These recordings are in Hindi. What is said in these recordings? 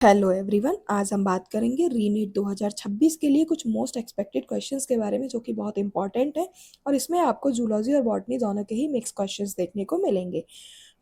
हेलो एवरीवन, आज हम बात करेंगे रीनीट 2026 के लिए कुछ मोस्ट एक्सपेक्टेड क्वेश्चंस के बारे में, जो कि बहुत इंपॉर्टेंट है। और इसमें आपको जूलॉजी और बॉटनी दोनों के ही मिक्स क्वेश्चंस देखने को मिलेंगे।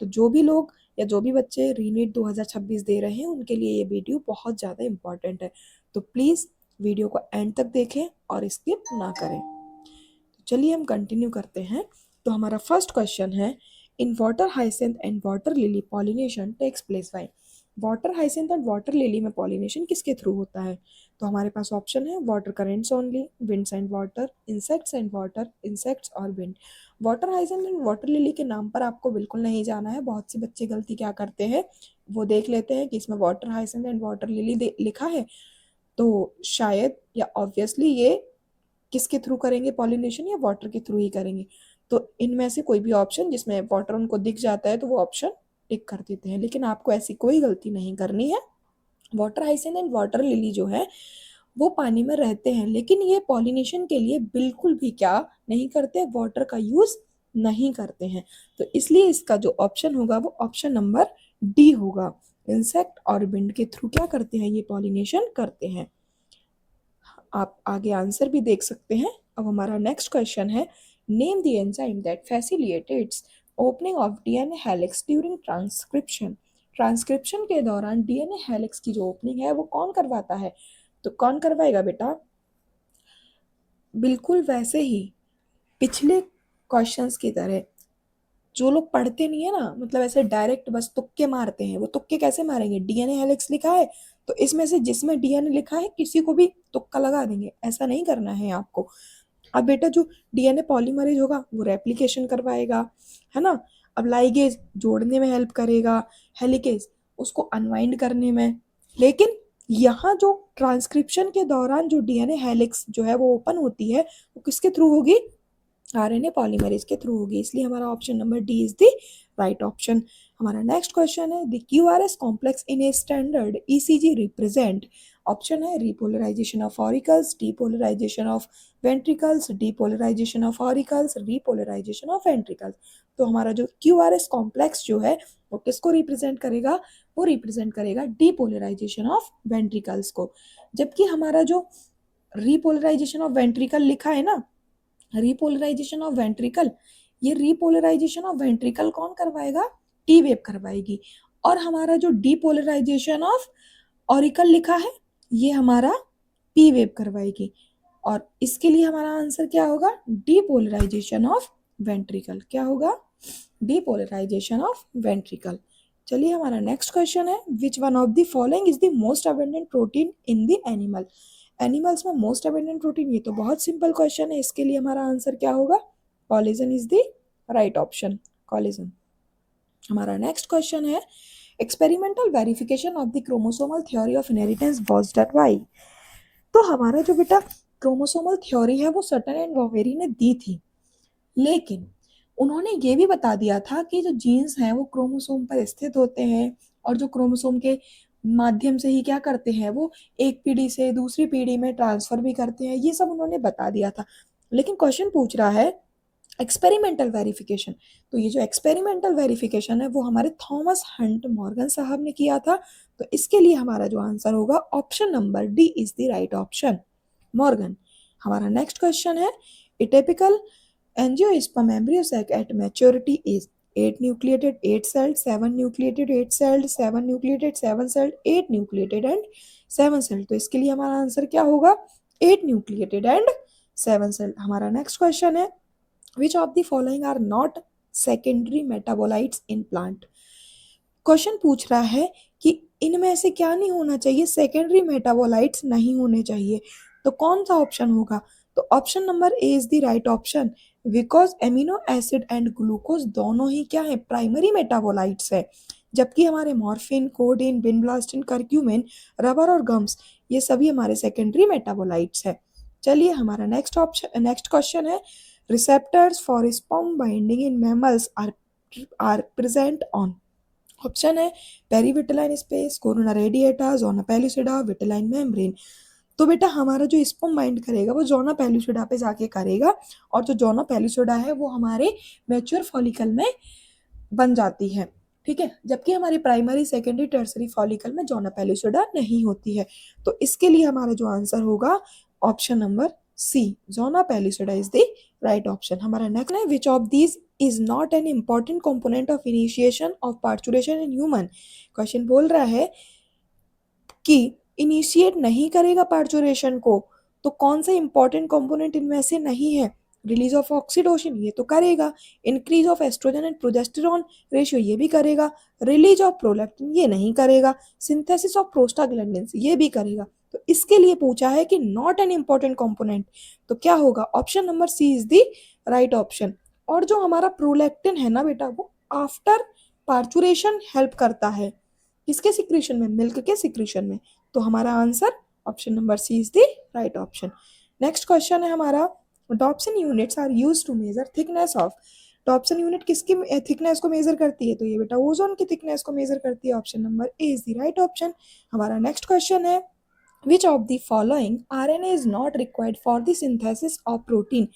तो जो भी लोग या जो भी बच्चे रीनीट 2026 दे रहे हैं, उनके लिए ये वीडियो बहुत ज़्यादा इंपॉर्टेंट है। तो प्लीज़ वीडियो को एंड तक देखें और स्किप ना करें। तो चलिए हम कंटिन्यू करते हैं। तो हमारा फर्स्ट क्वेश्चन है, in water hyacinth and water lily pollination takes place by. Water hyacinth और वाटर लिली में पॉलिनेशन किसके थ्रू होता है? तो हमारे पास ऑप्शन है water currents only, winds and water, insects and water, insects और wind. Water hyacinth and water lily के नाम पर आपको बिल्कुल नहीं जाना है। बहुत से बच्चे गलती क्या करते हैं, वो देख लेते हैं कि इसमें water hyacinth and water lily लिखा है, तो शायद या ऑब्वियसली ये किसके थ्रू करेंगे पॉलिनेशन, या वाटर के थ्रू ही करेंगे। तो इनमें से कोई भी ऑप्शन जिसमें वाटर उनको दिख जाता है तो वो ऑप्शन टिक कर देते हैं, लेकिन आपको ऐसी कोई गलती नहीं करनी है। वाटर हाइसिन एंड वाटर लिली जो है वो पानी में रहते हैं, लेकिन ये पॉलिनेशन के लिए बिल्कुल भी क्या नहीं करते, वाटर का यूज नहीं करते हैं। तो इसलिए इसका जो ऑप्शन होगा वो ऑप्शन नंबर डी होगा। इंसेक्ट और विंड के थ्रू क्या करते हैं, ये पॉलिनेशन करते हैं। आप आगे आंसर भी देख सकते हैं। अब हमारा नेक्स्ट क्वेश्चन है, name the enzyme that facilitates opening of DNA helix during transcription. Transcription के दौरान डीएनए हेलिक्स की जो ओपनिंग है वो कौन करवाता है? तो कौन करवाएगा बेटा? बिल्कुल वैसे ही पिछले क्वेश्चंस की तरह, जो लोग पढ़ते नहीं है ना, मतलब ऐसे डायरेक्ट बस तुक्के मारते हैं। वो तुक्के कैसे मारेंगे? डीएनए हेलिक्स लिखा है तो इसमें से जिसमें डीएनए लिखा है किसी को भी तुक्का लगा देंगे, ऐसा नहीं करना है आपको। अब बेटा जो डीएनए पॉलीमरेज होगा वो रेप्लिकेशन करवाएगा, है ना। अब लाइगेज जोड़ने में हेल्प करेगा, हेलिकेज उसको अनवाइंड करने में। लेकिन यहाँ जो ट्रांसक्रिप्शन के दौरान जो डीएनए हेलिक्स जो है वो ओपन होती है, वो किसके थ्रू होगी? आरएनए पॉलीमरेज के थ्रू होगी। इसलिए हमारा option number D is the right option. हमारा नेक्स्ट क्वेश्चन है, the QRS complex in a standard ECG represent. Option है repolarisation of auricles, depolarisation of ventricles, depolarisation of auricles, repolarisation of ventricles. तो हमारा जो क्यूआरएस कॉम्प्लेक्स जो है वो किसको रिप्रेजेंट करेगा? वो रिप्रेजेंट करेगा डीपोलराइजेशन ऑफ वेंट्रिकल्स को। जबकि हमारा जो रिपोलराइजेशन ऑफ वेंट्रिकल लिखा है ना, रिपोलराइजेशन ऑफ वेंट्रिकल, ये रिपोलराइजेशन ऑफ वेंट्रिकल कौन करवाएगा? टी वेव करवाएगी। और हमारा जो डीपोलराइजेशन ऑफ ऑरिकल लिखा है, ये हमारा पी वेव करवाएगी। और इसके लिए हमारा आंसर क्या होगा? Depolarisation of ventricle. क्या होगा? Depolarisation of ventricle. चलिए हमारा नेक्स्ट क्वेश्चन है, which one of the following is the most abundant protein in the animal. Animals में मोस्ट अबेंडेंट प्रोटीन, ये तो बहुत सिंपल क्वेश्चन है। इसके लिए हमारा आंसर क्या होगा? Collision is the right option, collision. हमारा नेक्स्ट क्वेश्चन है, experimental verification of the chromosomal theory of inheritance was done by. तो हमारा जो बेटा क्रोमोसोमल थ्योरी है वो सटन एंड वॉवेरी ने दी थी, लेकिन उन्होंने ये भी बता दिया था कि जो जीन्स हैं वो क्रोमोसोम पर स्थित होते हैं, और जो क्रोमोसोम के माध्यम से ही क्या करते हैं, वो एक पीढ़ी से दूसरी पीढ़ी में ट्रांसफर भी करते हैं। ये सब उन्होंने बता दिया था, लेकिन क्वेश्चन पूछ रहा है एक्सपेरिमेंटल वेरिफिकेशन। तो ये जो एक्सपेरिमेंटल वेरिफिकेशन है वो हमारे थॉमस हंट मॉर्गन साहब ने किया था। तो इसके लिए हमारा जो आंसर होगा option number D is the right option, Morgan. हमारा नेक्स्ट क्वेश्चन है, ए typical angiosperm embryo sac at maturity is 8 nucleated, 8 celled, 7 nucleated, 8 celled, 7 nucleated, 7 celled, 8 nucleated and 7 celled। तो इसके लिए हमारा आंसर क्या होगा? 8 nucleated and 7 celled। हमारा नेक्स्ट क्वेश्चन है, which of the following are not secondary metabolites in plant। Question पूछ रहा है कि इनमें से क्या नहीं होना चाहिए, सेकेंडरी मेटाबोलाइट्स नहीं होने चाहिए। तो कौन सा ऑप्शन होगा? तो option number A is the right option, because amino acid and glucose दोनों ही क्या है, प्राइमरी मेटाबोलाइट्स है। जबकि हमारे morphine, codeine, vinblastine, curcumin, rubber और गम्स, ये सभी हमारे सेकेंडरी मेटाबोलाइट्स है। चलिए हमारा नेक्स्ट क्वेश्चन है, receptors for sperm binding in mammals are present on. Option है perivitelline space, corona radiata, zona pellucida, vitelline membrane. तो बेटा हमारा जो स्पर्म बाइंड करेगा वो जोना पेलुसिडा पे जाके करेगा, और जो जोना पेलुसिडा है वो हमारे मैच्योर फॉलिकल में बन जाती है। ठीक है, जबकि हमारी प्राइमरी सेकेंडरी टर्सरी फॉलिकल में जोना पेलुसिडा नहीं होती है। तो इसके लिए हमारा जो आंसर होगा option number C, zona pellucida is the right option. हमारा नेक्स्ट है which of these is not an important component of initiation of parturition in human. Question बोल रहा है कि इनिशिएट नहीं करेगा पार्चुरेशन को, तो कौन सा इंपॉर्टेंट कंपोनेंट इनमें से नहीं है। रिलीज ऑफ ऑक्सीटोसिन ये तो करेगा, increase of oestrogen and progesterone ratio ये भी करेगा, रिलीज ऑफ प्रोलैक्टिन ये नहीं करेगा, सिंथेसिस ऑफ प्रोस्टाग्लैंडिन्स ये भी करेगा। तो इसके लिए पूछा है कि नॉट एन इंपॉर्टेंट कंपोनेंट, तो क्या होगा option number C is the right option. और जो हमारा प्रोलैक्टिन है ना बेटा, वो आफ्टर पार्चुरेशन हेल्प करता है, किसके सिक्रीशन में, मिल्क के सिक्रीशन में। तो हमारा answer option number C is the right option. Next question है हमारा, Dobson units are used to measure thickness of. Dobson unit किसकी थिकनेस को मेजर करती है, तो ये बेटा ओजोन की थिकनेस को मेजर करती है। Option number A is the right option. हमारा नेक्स्ट क्वेश्चन है which of the following RNA is not required for the synthesis of protein.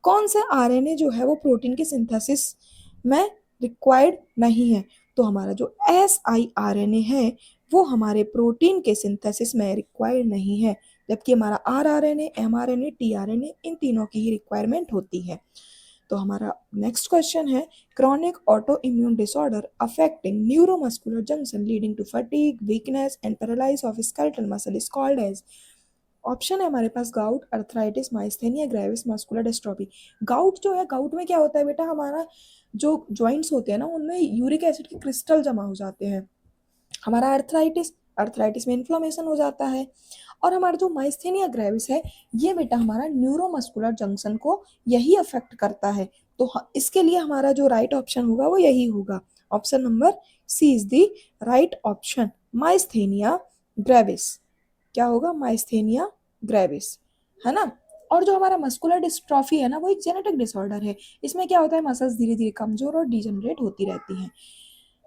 कौन से आरएनए जो है वो प्रोटीन के सिंथेसिस में रिक्वायर्ड नहीं है। तो हमारा जो S I R N A है वो हमारे प्रोटीन के सिंथेसिस में रिक्वायर्ड नहीं है, जबकि हमारा R R N A, M R N A, T R N A इन तीनों की ही रिक्वायरमेंट होती है। तो हमारा नेक्स्ट क्वेश्चन है chronic autoimmune disorder affecting neuromuscular junction leading to fatigue weakness and paralyse of skeletal muscle is called as. Option है हमारे पास gout, arthritis, myasthenia gravis, muscular dystrophy. Gout जो है, गाउट में क्या होता है बेटा, हमारा जो जॉइंट्स होते हैं ना उनमें यूरिक एसिड के क्रिस्टल जमा हो जाते हैं। हमारा अर्थराइटिस, अर्थराइटिस में इन्फ्लामेशन हो जाता है। और हमारा जो माइस्थेनिया ग्रेविस है ये बेटा हमारा न्यूरोमस्कुलर जंक्शन को यही अफेक्ट करता है। तो इसके लिए हमारा जो राइट ऑप्शन होगा वो यही होगा, option number C is the right option, myasthenia gravis. क्या होगा, माइस्थेनिया ग्रेविस, है ना। और जो हमारा मस्कुलर डिस्ट्रॉफी है ना वो एक जेनेटिक डिसऑर्डर है, इसमें क्या होता है मसल्स धीरे धीरे कमजोर और डिजनरेट होती रहती हैं।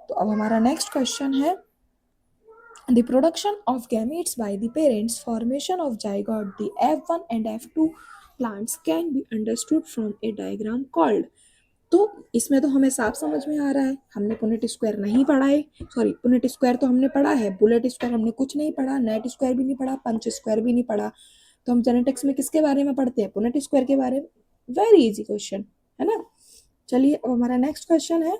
तो अब हमारा नेक्स्ट क्वेश्चन है the production of gametes by the parents, formation of zygote, the F1 and F2 plants can be understood from a diagram called। तो इसमें तो हमें साफ समझ में आ रहा है, हमने पुनेट स्क्वायर नहीं पढ़ा है, सॉरी पुनेट स्क्वायर तो हमने पढ़ा है, बुलेट स्क्वायर हमने कुछ नहीं पढ़ा, नेट स्क्वायर भी नहीं पढ़ा, पंच स्क्वायर भी नहीं पढ़ा। तो हम जेनेटिक्स में किसके बारे में पढ़ते हैं, पुनेट स्क्वायर के बारे में। वेरी इजी क्वेश्चन है ना। चलिए अब हमारा नेक्स्ट क्वेश्चन है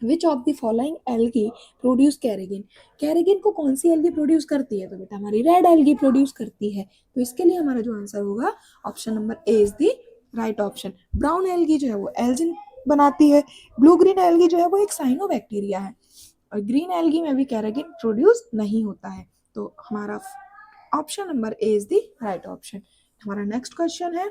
which of the following algae produce carrageenan. Carrageenan को कौन सी एल्गी प्रोड्यूस करती है, तो बेटा हमारी रेड एल्गी प्रोड्यूस करती है। तो इसके लिए हमारा जो आंसर होगा option number A is the right option. Brown algae जो है वो एल्जिन बनाती है, ब्लू ग्रीन एल्गी जो है वो एक साइनोबैक्टीरिया है, और ग्रीन एल्गी में भी कैरेगिन प्रोड्यूस नहीं होता है। तो हमारा option number A is the right option. हमारा नेक्स्ट क्वेश्चन है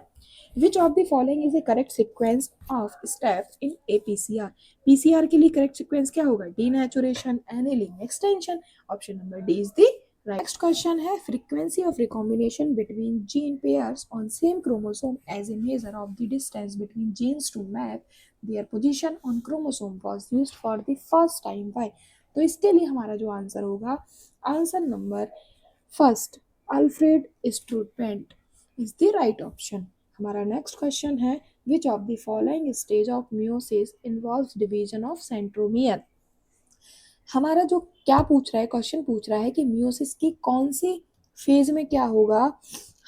which of the following is a correct sequence of step in a PCR. PCR के लिए करेक्ट सीक्वेंस क्या होगा, denaturation, annealing, extension. Option number D is the next question है frequency of recombination between gene pairs on same chromosome as a measure of the distance between genes to map their position on chromosome was used for the first time by. तो इसके लिए हमारा जो आंसर होगा answer number first, Alfred Sturtevant is the right option. हमारा नेक्स्ट क्वेश्चन है which of the following stage of meiosis involves division of centromere। हमारा जो क्या पूछ रहा है, क्वेश्चन पूछ रहा है कि मियोसिस की कौन सी फेज में क्या होगा,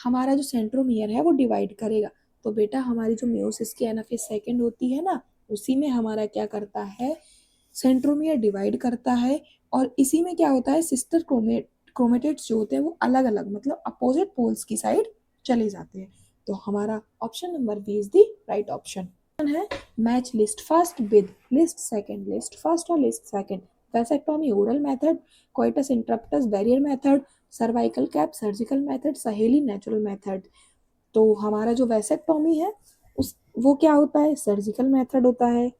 हमारा जो सेंट्रोमियर है वो डिवाइड करेगा। तो बेटा हमारी जो मियोसिस की एनाफेज सेकंड होती है ना, उसी में हमारा क्या करता है, सेंट्रोमियर डिवाइड करता है। और इसी में क्या होता है, सिस्टर क्रोमेटिड्स जो होते हैं वो अलग अलग मतलब अपोजिट पोल्स की साइड चले जाते हैं। तो हमारा option number B is the right option है। Match list first with list second, list first और list second, vasectomy oral method, coitus interruptus barrier method, cervical cap surgical method, Saheli natural method. तो हमारा जो वैसेक्टोमी है उस वो क्या होता है, सर्जिकल मेथड होता है।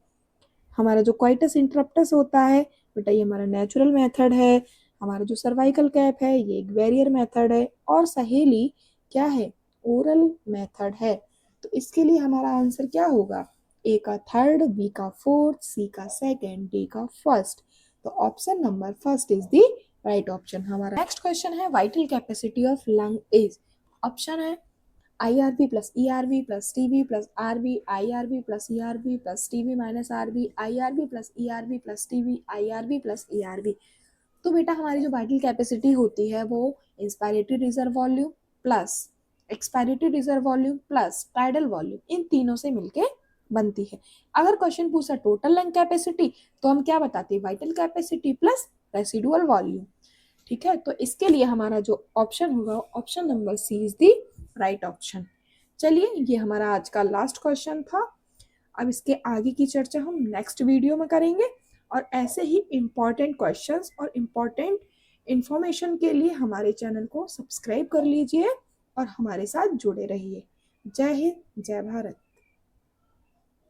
हमारा जो कोइटस इंटरप्टस होता है बेटा ये हमारा नेचुरल मेथड है। हमारा जो सर्वाइकल कैप है ये एक बैरियर मेथड है, और सहेली क्या है, ओरल मेथड है। तो इसके लिए हमारा आंसर क्या होगा, ए का थर्ड, बी का फोर्थ, सी का सेकंड, डी का फर्स्ट। तो option number first is the right option. हमारा नेक्स्ट क्वेश्चन है vital capacity of lung is. Option है IRV plus ERV plus TV plus RV, IRV plus ERV plus TV minus RV, IRV plus ERV plus TV, IRV plus ERV। तो बेटा हमारी जो वाइटल कैपेसिटी होती है वो inspiratory reserve volume plus expiratory reserve volume plus tidal volume, इन तीनों से मिलके बनती है। अगर क्वेश्चन पूछा टोटल लंग कैपेसिटी तो हम क्या बताते हैं, vital capacity plus residual volume. ठीक है, तो इसके लिए हमारा जो ऑप्शन होगा option number C is the right option. चलिए, ये हमारा आज का लास्ट क्वेश्चन था। अब इसके आगे की चर्चा हम नेक्स्ट वीडियो में करेंगे, और ऐसे ही इम्पॉर्टेंट क्वेश्चंस और इम्पॉर्टेंट इंफॉर्मेशन के लिए हमारे चैनल को सब्सक्राइब कर लीजिए और हमारे साथ जुड़े रहिए। जय हिंद, जय भारत।